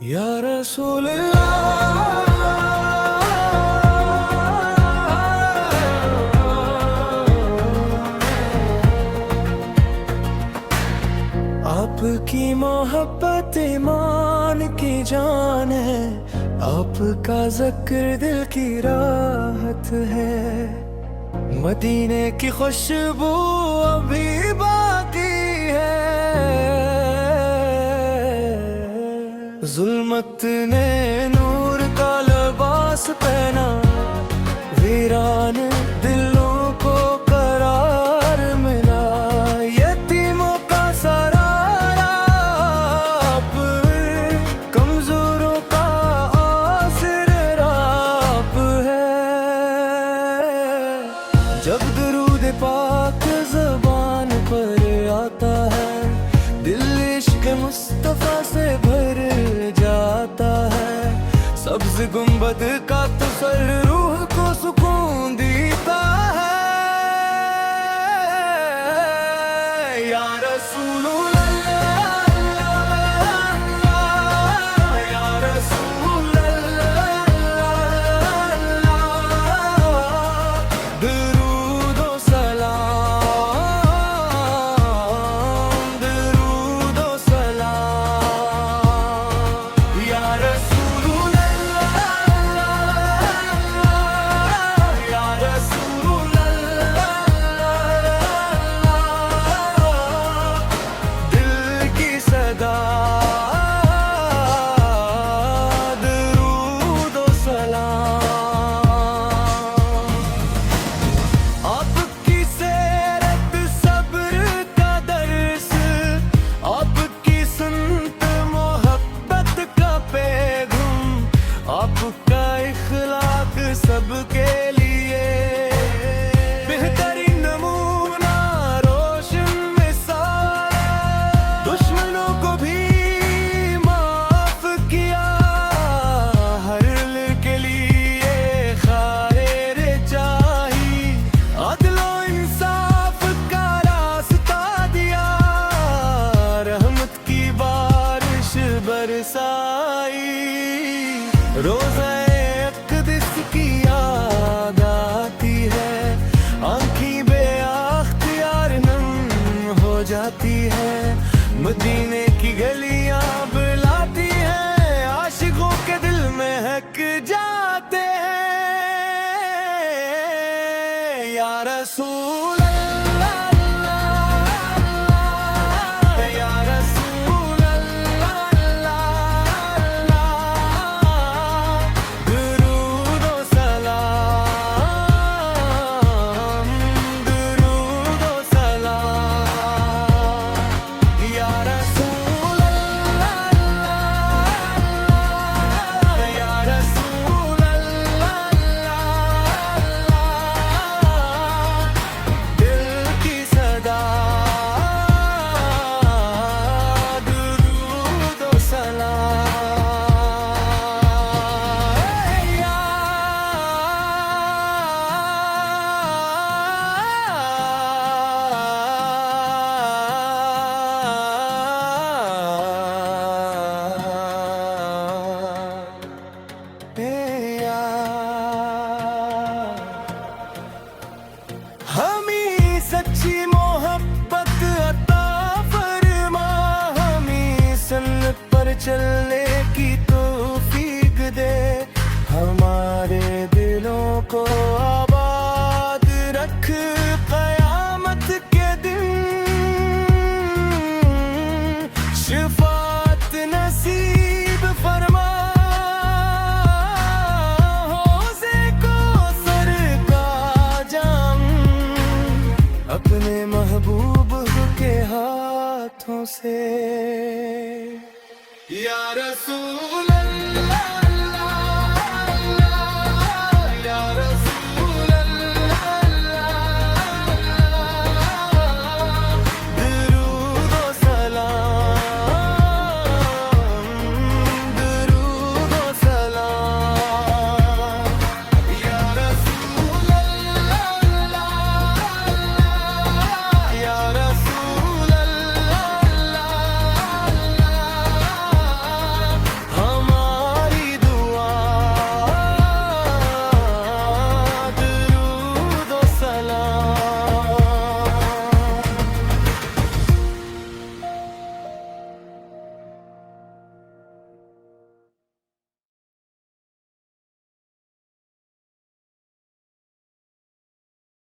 या रसूल अल्लाह, आपकी मोहब्बत ईमान की जान है, आपका ज़िक्र दिल की राहत है। मदीने की खुशबू अभी बाकी है, जुल्मत ने नूर का लिबास पहना, वीरान दिलों को करार मिला। यतीमों का सहारा आप, कमजोरों का आसरा आप है। जब दुरूद पाक ज़बान पर आता है, दिल इश्क मुस्तफा से भर जाता है। सब्ज गुंबद का तसल्लुल रूह को सुकून देता है। या रसूल अल्लाह, या रसूल अल्लाह, दुरूद व सलाम, दुरूद व सलाम। या रसूल अल्लाह, या रसूल अल्लाह, दिल की सदा, दुरूद व सलाम। आपकी सीरत सब्र का दर्स, आपकी सुन्नत मोहब्बत का पैगाम, आपका इखलाक सबके लिए बेहतरीन नमूना, रोशन मिसाल। दुश्मनों को भी माफ किया, हर दिल के लिए खैर चाही। अदलो इंसाफ का रास्ता दिया, रहमत की बारिश बरसाई। रोज़ा अक़दस की याद आती है, आँखें बेअख्तियार नम हो जाती है। मदीने की गलियां बुलाती हैं, आशिकों के दिल महक जाते हैं। या रसूल अल्लाह, या रसूल अल्लाह, दुरूद व सलाम, दुरूद व सलाम। या रसूल अल्लाह, या रसूल अल्लाह, दिल की सदा, दुरूद व हमें सच्ची मोहब्बत अता फरमा, हमें सुन्नत पर चलने की तौफीक दे। हमारे दिलों को आबाद रख क़यामत के दिन, शिफात नसीब फरमा। हौज़े कौसर का जाम, अपने महबूब के हाथों से। या रसूल